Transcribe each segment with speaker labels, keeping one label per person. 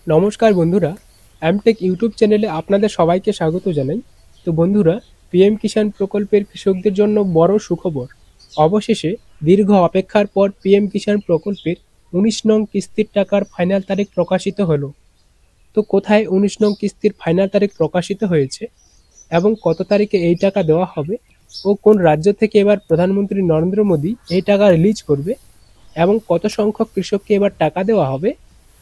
Speaker 1: নমস্কার বন্ধুরা, Amtech YouTube চ্যানেলে আপনাদের সবাইকে স্বাগত জানাই। তো বন্ধুরা, পিএম কিষাণ প্রকল্পের কৃষকদের জন্য বড় সুখবর। অবশেষে দীর্ঘ অপেক্ষার পর পিএম কিষাণ প্রকল্পের ১৯ নং কিস্তির টাকার ফাইনাল তারিখ প্রকাশিত হলো। তো কোথায় ১৯ নং কিস্তির ফাইনাল তারিখ প্রকাশিত হয়েছে এবং কত তারিখে এই টাকা দেওয়া হবে ও কোন রাজ্য থেকে এবার প্রধানমন্ত্রী নরেন্দ্র মোদী এই টাকা রিলিজ করবে এবং কত সংখ্যক কৃষককে এবার টাকা দেওয়া হবে,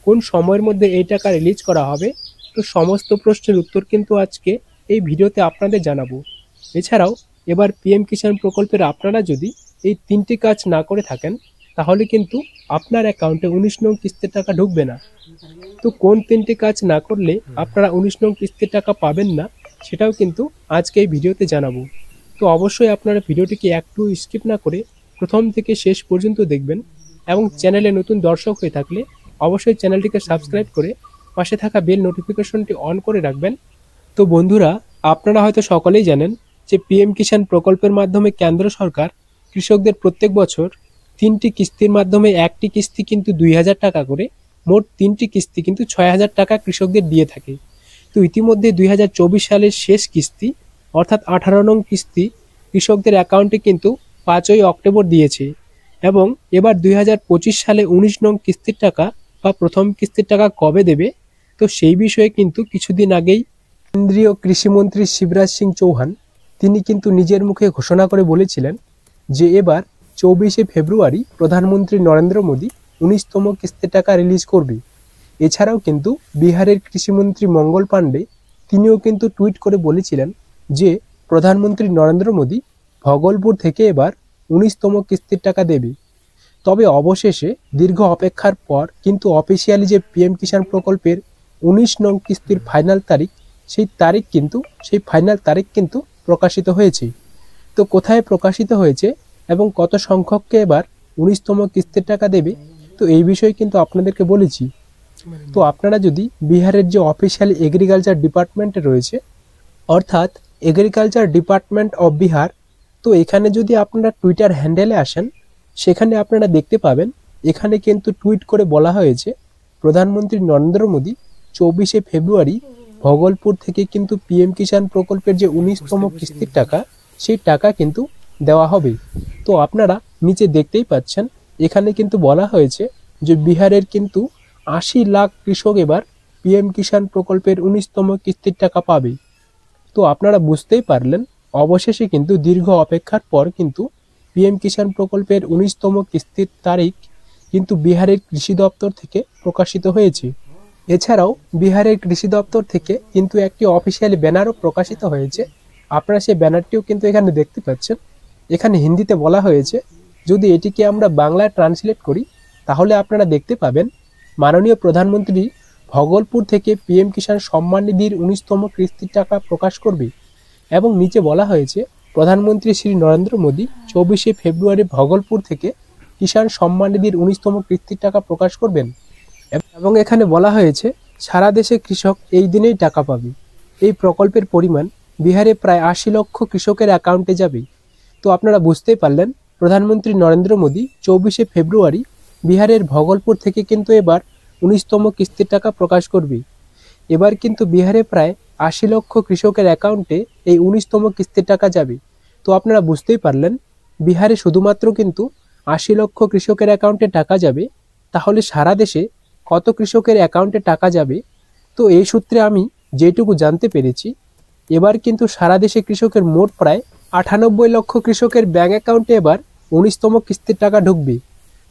Speaker 1: কোন সময়ের মধ্যে এই টাকা রিলিজ করা হবে, তো সমস্ত প্রশ্নের উত্তর কিন্তু আজকে এই ভিডিওতে আপনাদের জানাবো। এছাড়াও এবার পিএম কিষাণ প্রকল্পের আপনারা যদি এই তিনটি কাজ না করে থাকেন তাহলে কিন্তু আপনার অ্যাকাউন্টে ১৯ নং কিস্তির টাকা ঢুকবে না। তো কোন তিনটি কাজ না করলে আপনারা ১৯ নং কিস্তির টাকা পাবেন না সেটাও কিন্তু আজকে এই ভিডিওতে জানাবো। তো অবশ্যই আপনারা ভিডিওটিকে একটু স্কিপ না করে প্রথম থেকে শেষ পর্যন্ত দেখবেন এবং চ্যানেলে নতুন দর্শক হয়ে থাকলে অবশ্যই চ্যানেলটিকে সাবস্ক্রাইব করে পাশে থাকা বেল নোটিফিকেশনটি অন করে রাখবেন। তো বন্ধুরা, আপনারা হয়তো সকলেই জানেন যে পিএম কিষাণ প্রকল্পের মাধ্যমে কেন্দ্র সরকার কৃষকদের প্রত্যেক বছর তিনটি কিস্তির মাধ্যমে একটি কিস্তি কিন্তু ২,০০০ টাকা করে, মোট তিনটি কিস্তি কিন্তু ৬,০০০ টাকা কৃষকদের দিয়ে থাকে। তো ইতিমধ্যে ২০২৪ সালের শেষ কিস্তি অর্থাৎ ১৮ নং কিস্তি কৃষকদের অ্যাকাউন্টে কিন্তু ৫ই অক্টোবর দিয়েছে এবং এবার ২০২৫ সালে ১৯ নং কিস্তির টাকা বা প্রথম কিস্তির টাকা কবে দেবে, তো সেই বিষয়ে কিন্তু কিছুদিন আগেই কেন্দ্রীয় কৃষিমন্ত্রী শিবরাজ সিং চৌহান তিনি কিন্তু নিজের মুখে ঘোষণা করে বলেছিলেন যে এবার ২৪শে ফেব্রুয়ারি প্রধানমন্ত্রী নরেন্দ্র মোদী ১৯তম কিস্তির টাকা রিলিজ করবে। এছাড়াও কিন্তু বিহারের কৃষিমন্ত্রী মঙ্গল পাণ্ডে তিনিও কিন্তু টুইট করে বলেছিলেন যে প্রধানমন্ত্রী নরেন্দ্র মোদী ভগলপুর থেকে এবার ১৯তম কিস্তির টাকা দেবে। তবে অবশেষে দীর্ঘ অপেক্ষার পর কিন্তু অফিসিয়ালি যে পিএম কিষাণ প্রকল্পের ১৯ নং কিস্তির ফাইনাল তারিখ, সেই ফাইনাল তারিখ কিন্তু প্রকাশিত হয়েছে। তো কোথায় প্রকাশিত হয়েছে এবং কত সংখ্যককে এবার ১৯তম কিস্তির টাকা দেবে, তো এই বিষয়ে কিন্তু আপনাদেরকে বলেছি। তো আপনারা যদি বিহারের যে অফিসিয়াল এগ্রিকালচার ডিপার্টমেন্টে রয়েছে অর্থাৎ এগ্রিকালচার ডিপার্টমেন্ট অফ বিহার, তো এখানে যদি আপনারা টুইটার হ্যান্ডেলে আসেন সেখানে আপনারা দেখতে পাবেন এখানে কিন্তু টুইট করে বলা হয়েছে প্রধানমন্ত্রী নরেন্দ্র মোদী ২৪শে ফেব্রুয়ারি ভগলপুর থেকে কিন্তু পিএম কিষাণ প্রকল্পের যে ১৯তম কিস্তির টাকা সেই টাকা কিন্তু দেওয়া হবে। তো আপনারা নিচে দেখতেই পাচ্ছেন এখানে কিন্তু বলা হয়েছে যে বিহারের কিন্তু ৮০ লাখ কৃষক এবার পিএম কিষাণ প্রকল্পের ১৯তম কিস্তির টাকা পাবে। তো আপনারা বুঝতেই পারলেন অবশেষে কিন্তু দীর্ঘ অপেক্ষার পর কিন্তু পিএম কিষাণ প্রকল্পের ১৯তম কিস্তির তারিখ কিন্তু বিহারের কৃষি দপ্তর থেকে প্রকাশিত হয়েছে। এছাড়াও বিহারের কৃষি দপ্তর থেকে কিন্তু একটি অফিসিয়াল ব্যানারও প্রকাশিত হয়েছে। আপনারা সেই ব্যানারটিও কিন্তু এখানে দেখতে পাচ্ছেন। এখানে হিন্দিতে বলা হয়েছে, যদি এটিকে আমরা বাংলায় ট্রান্সলেট করি তাহলে আপনারা দেখতে পাবেন মাননীয় প্রধানমন্ত্রী ভগলপুর থেকে পিএম কিষাণ সম্মান নিধির ১৯তম কিস্তির টাকা প্রকাশ করবে এবং নিচে বলা হয়েছে প্রধানমন্ত্রী শ্রী নরেন্দ্র মোদী ২৪শে ফেব্রুয়ারি ভগলপুর থেকে কিষাণ সম্মান নিধির ১৯তম কিস্তির টাকা প্রকাশ করবেন এবং এখানে বলা হয়েছে সারা দেশে কৃষক এই দিনেই টাকা পাবে। এই প্রকল্পের পরিমাণ বিহারে প্রায় ৮০ লক্ষ কৃষকের অ্যাকাউন্টে যাবে। তো আপনারা বুঝতেই পারলেন প্রধানমন্ত্রী নরেন্দ্র মোদী ২৪শে ফেব্রুয়ারি বিহারের ভগলপুর থেকে কিন্তু এবার ১৯তম কিস্তির টাকা প্রকাশ করবে। এবার কিন্তু বিহারে প্রায় ৮০ লক্ষ কৃষকের অ্যাকাউন্টে এই ১৯তম কিস্তির টাকা যাবে। তো আপনারা বুঝতেই পারলেন বিহারে শুধুমাত্র কিন্তু ৮০ লক্ষ কৃষকের অ্যাকাউন্টে টাকা যাবে, তাহলে সারা দেশে কত কৃষকের অ্যাকাউন্টে টাকা যাবে? তো এই সূত্রে আমি যেটুকু জানতে পেরেছি এবার কিন্তু সারা দেশে কৃষকের মোট প্রায় ৯৮ লক্ষ কৃষকের ব্যাঙ্ক অ্যাকাউন্টে এবার ১৯তম কিস্তির টাকা ঢুকবে।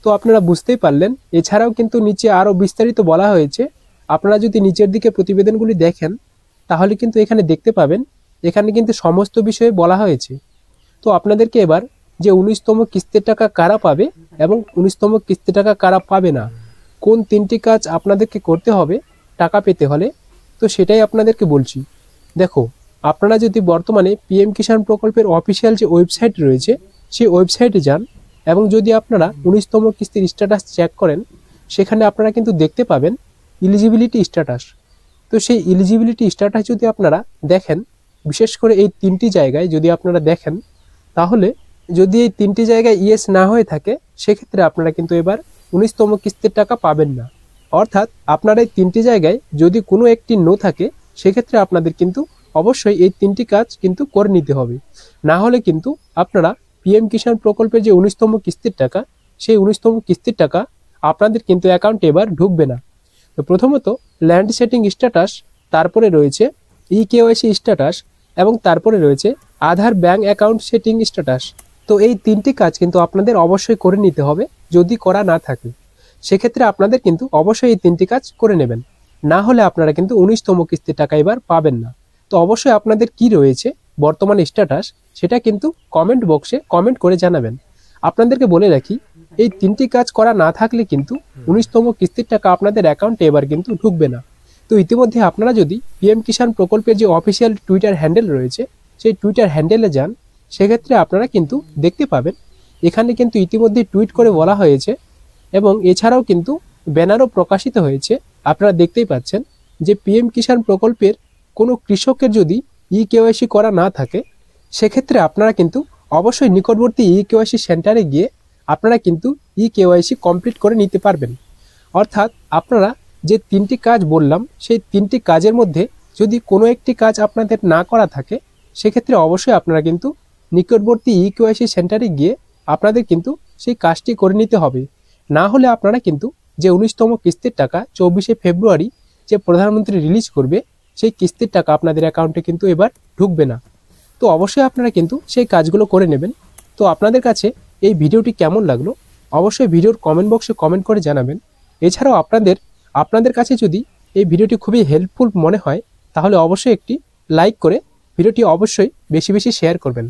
Speaker 1: তো আপনারা বুঝতেই পারলেন। এছাড়াও কিন্তু নিচে আরও বিস্তারিত বলা হয়েছে। আপনারা যদি নিচের দিকে প্রতিবেদনগুলি দেখেন তাহলে কিন্তু এখানে দেখতে পাবেন এখানে কিন্তু সমস্ত বিষয়ে বলা হয়েছে। তো আপনাদেরকে এবার যে ১৯তম কিস্তির টাকা কারা পাবে এবং ১৯তম কিস্তির টাকা কারা পাবে না, কোন তিনটি কাজ আপনাদেরকে করতে হবে টাকা পেতে হলে, তো সেটাই আপনাদেরকে বলছি। দেখো, আপনারা যদি বর্তমানে পিএম কিষাণ প্রকল্পের অফিসিয়াল যে ওয়েবসাইট রয়েছে সেই ওয়েবসাইটে যান এবং যদি আপনারা ১৯তম কিস্তির স্ট্যাটাস চেক করেন সেখানে আপনারা কিন্তু দেখতে পাবেন এলিজিবিলিটি স্ট্যাটাস। তো সেই এলিজিবিলিটি স্ট্যাটাস যদি আপনারা দেখেন, বিশেষ করে এই তিনটি জায়গায় যদি আপনারা দেখেন, তাহলে যদি এই তিনটি জায়গায় ইয়েস না হয়ে থাকে সেক্ষেত্রে আপনারা কিন্তু এবার ১৯তম কিস্তির টাকা পাবেন না। অর্থাৎ আপনার এই 3টি জায়গায় যদি কোনো একটি নো থাকে, সেক্ষেত্রে আপনাদের কিন্তু অবশ্যই এই 3টি কাজ কিন্তু করে নিতে হবে। না হলে কিন্তু আপনারা পিএম কিষাণ প্রকল্পের যে 19তম কিস্তির টাকা, সেই 19তম কিস্তির টাকা আপনাদের কিন্তু অ্যাকাউন্টে এবার ঢুকবে না। তো প্রথমত ল্যান্ড সেটিং স্ট্যাটাস, তারপরে রয়েছে ইকেওয়াইসি স্ট্যাটাস এবং তারপরে রয়েছে আধার ব্যাংক অ্যাকাউন্ট সেটিং স্ট্যাটাস। তো এই 3টি কাজ কিন্তু আপনাদের অবশ্যই করে নিতে হবে। যদি করা না থাকে সেক্ষেত্রে আপনাদের কিন্তু অবশ্যই এই 3টি কাজ করে নেবেন, না হলে আপনারা কিন্তু 19তম কিস্তির টাকা এবার পাবেন না। তো অবশ্যই আপনাদের কি রয়েছে বর্তমান স্ট্যাটাস, সেটা কিন্তু কমেন্ট বক্সে কমেন্ট করে জানাবেন। আপনাদেরকে বলে রাখি, এই 3টি কাজ করা না থাকলে কিন্তু 19তম কিস্তির টাকা আপনাদের অ্যাকাউন্টে এবার কিন্তু ঢুকবে না। তো ইতিমধ্যে আপনারা যদি পিএম কিষাণ প্রকল্পের যে অফিসিয়াল টুইটার হ্যান্ডেল রয়েছে, সেই টুইটার হ্যান্ডেলে যান, সেক্ষেত্রে আপনারা কিন্তু দেখতে পাবেন এখানে কিন্তু ইতিমধ্যে টুইট করে বলা হয়েছে এবং এছাড়াও কিন্তু ব্যানারও প্রকাশিত হয়েছে। আপনারা দেখতেই পাচ্ছেন যে পিএম কিষাণ প্রকল্পের কোনো কৃষকের যদি ইকেওয়াইসি করা না থাকে, সেক্ষেত্রে আপনারা কিন্তু অবশ্যই নিকটবর্তী ইকেওয়াইসি সেন্টারে গিয়ে আপনারা কিন্তু ইকেওয়াইসি কমপ্লিট করে নিতে পারবেন। অর্থাৎ আপনারা যে 3টি কাজ বললাম, সেই 3টি কাজের মধ্যে যদি কোনো একটি কাজ আপনাদের না করা থাকে, সেক্ষেত্রে অবশ্যই আপনারা কিন্তু নিকটবর্তী ইকেওয়াইসি সেন্টারে গিয়ে আপনাদের কিন্তু সেই কাজটি করে নিতে হবে। না হলে আপনারা কিন্তু যে 19তম কিস্তির টাকা 24শে ফেব্রুয়ারি যে প্রধানমন্ত্রী রিলিজ করবে, সেই কিস্তির টাকা আপনাদের অ্যাকাউন্টে কিন্তু এবার ঢুকবে না। তো অবশ্যই আপনারা কিন্তু সেই কাজগুলো করে নেবেন। তো আপনাদের কাছে এই ভিডিওটি কেমন লাগলো অবশ্যই ভিডিওর কমেন্ট বক্সে কমেন্ট করে জানাবেন। এছাড়াও আপনাদের কাছে যদি এই ভিডিওটি খুবই হেল্পফুল মনে হয়, তাহলে অবশ্যই একটি লাইক করে ভিডিওটি অবশ্যই বেশি বেশি শেয়ার করবেন।